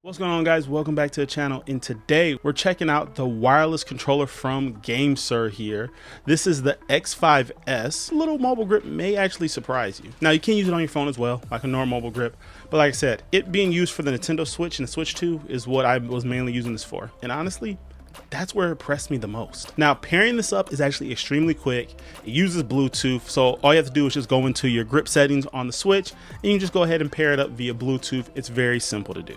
What's going on, guys? Welcome back to the channel, and today we're checking out the wireless controller from GameSir here. This is the X5S. Little mobile grip may actually surprise you. Now, you can use it on your phone as well, like a normal mobile grip, but like I said, it being used for the Nintendo Switch and the Switch 2 is what I was mainly using this for, and honestly, that's where it impressed me the most. Now, pairing this up is actually extremely quick. It uses Bluetooth, so all you have to do is just go into your grip settings on the Switch, and you can just go ahead and pair it up via Bluetooth. It's very simple to do.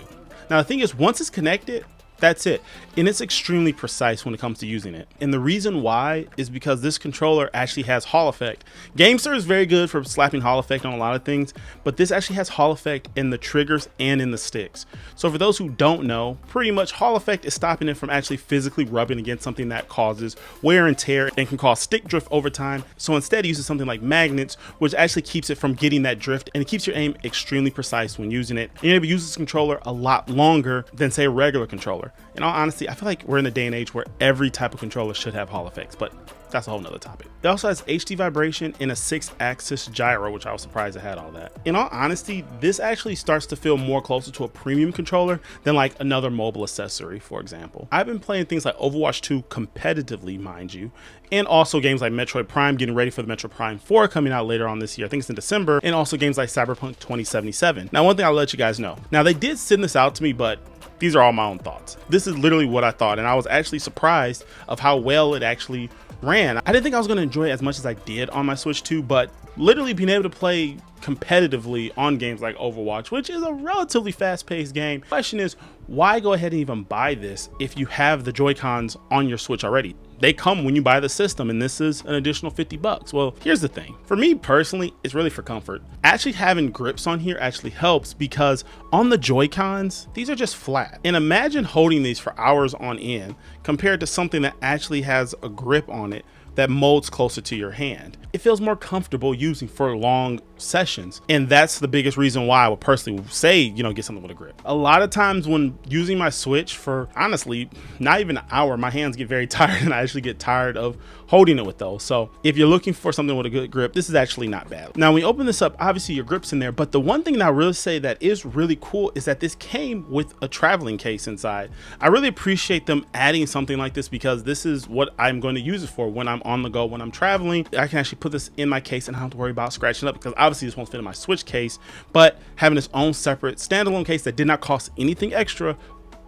Now, the thing is, once it's connected, that's it. And it's extremely precise when it comes to using it. And the reason why is because this controller actually has Hall Effect. GameSir is very good for slapping Hall Effect on a lot of things, but this actually has Hall Effect in the triggers and in the sticks. So for those who don't know, pretty much Hall Effect is stopping it from actually physically rubbing against something that causes wear and tear and can cause stick drift over time. So instead it uses something like magnets, which actually keeps it from getting that drift, and it keeps your aim extremely precise when using it. And you're able to use this controller a lot longer than, say, a regular controller. In all honesty, I feel like we're in a day and age where every type of controller should have Hall Effects, but that's a whole nother topic. It also has HD vibration and a 6-axis gyro, which I was surprised it had all that. In all honesty, this actually starts to feel more closer to a premium controller than like another mobile accessory, for example. I've been playing things like Overwatch 2 competitively, mind you, and also games like Metroid Prime, getting ready for the Metroid Prime 4 coming out later on this year. I think it's in December, and also games like Cyberpunk 2077. Now, one thing I'll let you guys know. Now, they did send this out to me, but these are all my own thoughts. This is literally what I thought, and I was actually surprised of how well it actually ran. I didn't think I was going to enjoy it as much as I did on my Switch 2, but literally being able to play competitively on games like Overwatch, which is a relatively fast-paced game. The question is, why go ahead and even buy this if you have the Joy-Cons on your Switch already? They come when you buy the system, and this is an additional 50 bucks. Well, here's the thing. For me personally, it's really for comfort. Actually having grips on here actually helps because on the Joy-Cons, these are just flat. And imagine holding these for hours on end compared to something that actually has a grip on it that molds closer to your hand. It feels more comfortable using for long sessions. And that's the biggest reason why I would personally say, get something with a grip. A lot of times when using my Switch for, honestly, not even an hour, my hands get very tired and I actually get tired of holding it with those. So if you're looking for something with a good grip, this is actually not bad. Now, when you open this up, obviously your grip's in there, but the one thing that I really say that is really cool is that this came with a traveling case inside. I really appreciate them adding something like this because this is what I'm going to use it for when I'm on the go, when I'm traveling. I can actually put this in my case and I don't have to worry about scratching up because obviously this won't fit in my Switch case, but having its own separate standalone case that did not cost anything extra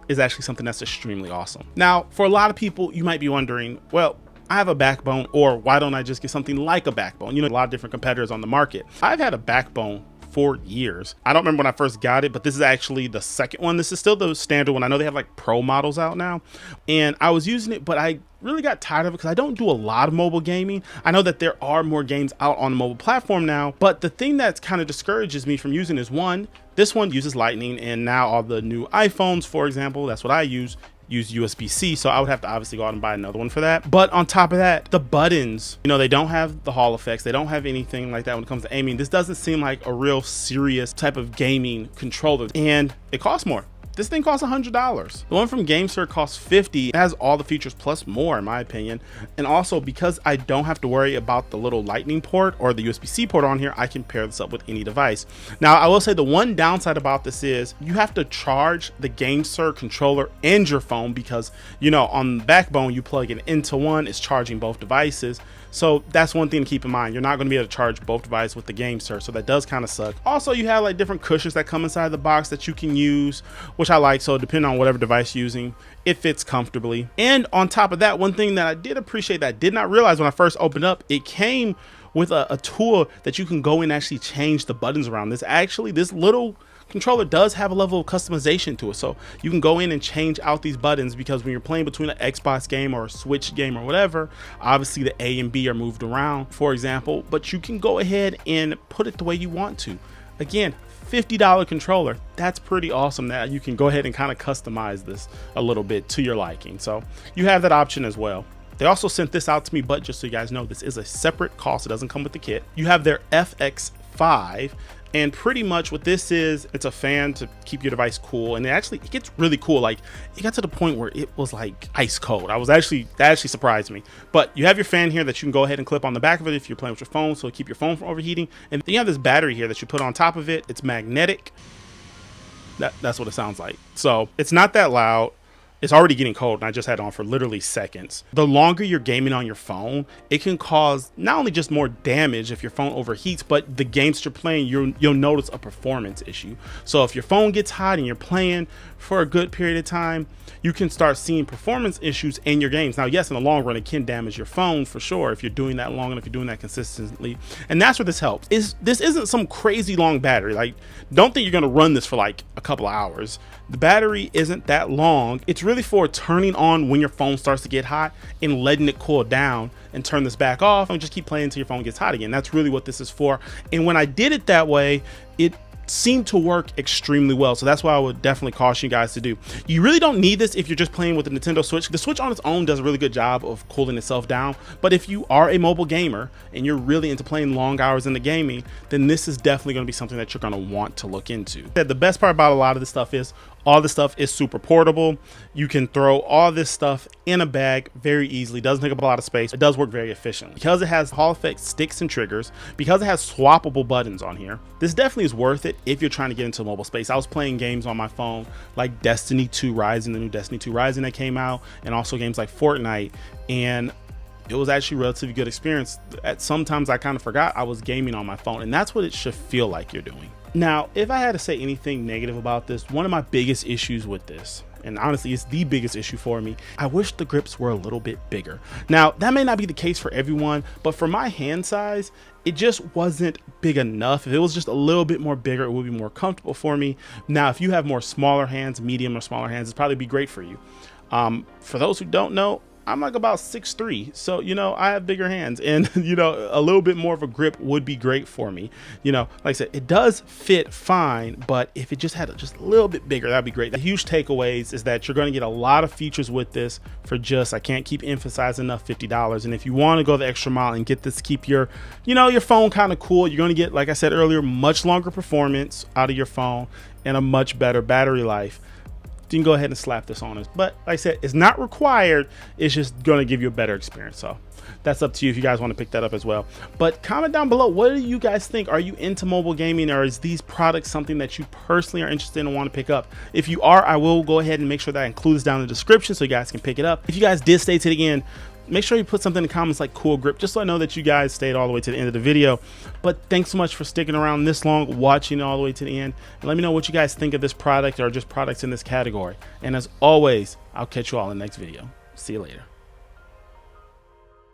is actually something that's extremely awesome. Now, for a lot of people, you might be wondering, well, I have a Backbone, or why don't I just get something like a Backbone? A lot of different competitors on the market. I've had a Backbone for years. I don't remember when I first got it, but this is actually the second one. This is still the standard one. I know they have like pro models out now, and I was using it, but I really got tired of it because I don't do a lot of mobile gaming. I know that there are more games out on the mobile platform now, but the thing that's kind of discourages me from using is, one, this one uses Lightning, and now all the new iPhones, for example, that's what I use USB-C, so I would have to obviously go out and buy another one for that. But on top of that, the buttons, they don't have the Hall Effects, they don't have anything like that when it comes to aiming. This doesn't seem like a real serious type of gaming controller, and it costs more. This thing costs $100. The one from GameSir costs $50. It has all the features plus more, in my opinion. And also, because I don't have to worry about the little Lightning port or the USB-C port on here, I can pair this up with any device. Now, I will say the one downside about this is you have to charge the GameSir controller and your phone because, on Backbone, you plug it into one, it's charging both devices. So that's one thing to keep in mind. You're not going to be able to charge both devices with the GameSir, so that does kind of suck. Also, you have like different cushions that come inside the box that you can use, which I like. So depending on whatever device you're using, it fits comfortably. And on top of that, one thing that I did appreciate that I did not realize when I first opened up, it came with a tool that you can go and actually change the buttons around. This little controller does have a level of customization to it, so you can go in and change out these buttons because when you're playing between an Xbox game or a Switch game or whatever, obviously the A and B are moved around, for example, but you can go ahead and put it the way you want to. Again, $50 controller, that's pretty awesome that you can go ahead and kind of customize this a little bit to your liking, so you have that option as well. They also sent this out to me, but just so you guys know, this is a separate cost. It doesn't come with the kit. You have their FX5, and pretty much what this is, it's a fan to keep your device cool, and it gets really cool. Like, it got to the point where it was like ice cold. That actually surprised me. But you have your fan here that you can go ahead and clip on the back of it if you're playing with your phone, so keep your phone from overheating. And then you have this battery here that you put on top of it. It's magnetic. That's what it sounds like. So it's not that loud. It's already getting cold, and I just had it on for literally seconds. The longer you're gaming on your phone, it can cause not only just more damage if your phone overheats, but the games you're playing, you'll notice a performance issue. So if your phone gets hot and you're playing for a good period of time, you can start seeing performance issues in your games. Now, yes, in the long run, it can damage your phone for sure if you're doing that long and if you're doing that consistently. And that's where this helps. This isn't some crazy long battery. Like, don't think you're gonna run this for like a couple of hours. The battery isn't that long. It's really for turning on when your phone starts to get hot and letting it cool down and turn this back off and just keep playing until your phone gets hot again. That's really what this is for. And when I did it that way, it seemed to work extremely well. So that's why I would definitely caution you guys to do. You really don't need this if you're just playing with the Nintendo Switch. The Switch on its own does a really good job of cooling itself down. But if you are a mobile gamer and you're really into playing long hours in the gaming, then this is definitely going to be something that you're going to want to look into. The best part about a lot of this stuff is all this stuff is super portable. You can throw all this stuff in a bag very easily. Doesn't take up a lot of space. It does work very efficiently. Because it has Hall effect sticks and triggers, because it has swappable buttons on here, this definitely is worth it if you're trying to get into mobile space. I was playing games on my phone like Destiny 2 Rising, the new Destiny 2 Rising that came out, and also games like Fortnite, and it was actually a relatively good experience. At sometimes I kind of forgot I was gaming on my phone, and that's what it should feel like you're doing. Now, if I had to say anything negative about this, one of my biggest issues with this, and honestly it's the biggest issue for me, I wish the grips were a little bit bigger. Now, that may not be the case for everyone, but for my hand size, it just wasn't big enough. If it was just a little bit more bigger, it would be more comfortable for me. Now, if you have more smaller hands, medium or smaller hands, it'd probably be great for you. For those who don't know, I'm like about 6'3", so I have bigger hands, and a little bit more of a grip would be great for me. Like I said, it does fit fine, but if it just had just a little bit bigger, that'd be great. The huge takeaways is that you're going to get a lot of features with this for just, I can't keep emphasizing enough, $50. And if you want to go the extra mile and get this, keep your your phone kind of cool, you're going to get, like I said earlier, much longer performance out of your phone and a much better battery life. You can go ahead and slap this on us, but like I said, it's not required. It's just going to give you a better experience. So that's up to you if you guys want to pick that up as well. But comment down below, what do you guys think? Are you into mobile gaming, or is these products something that you personally are interested in and want to pick up? If you are, I will go ahead and make sure that I include this down in the description so you guys can pick it up. If you guys did stay to the end, make sure you put something in the comments like cool grip, just so I know that you guys stayed all the way to the end of the video. But thanks so much for sticking around this long, watching all the way to the end, and let me know what you guys think of this product or just products in this category. And as always, I'll catch you all in the next video. See you later.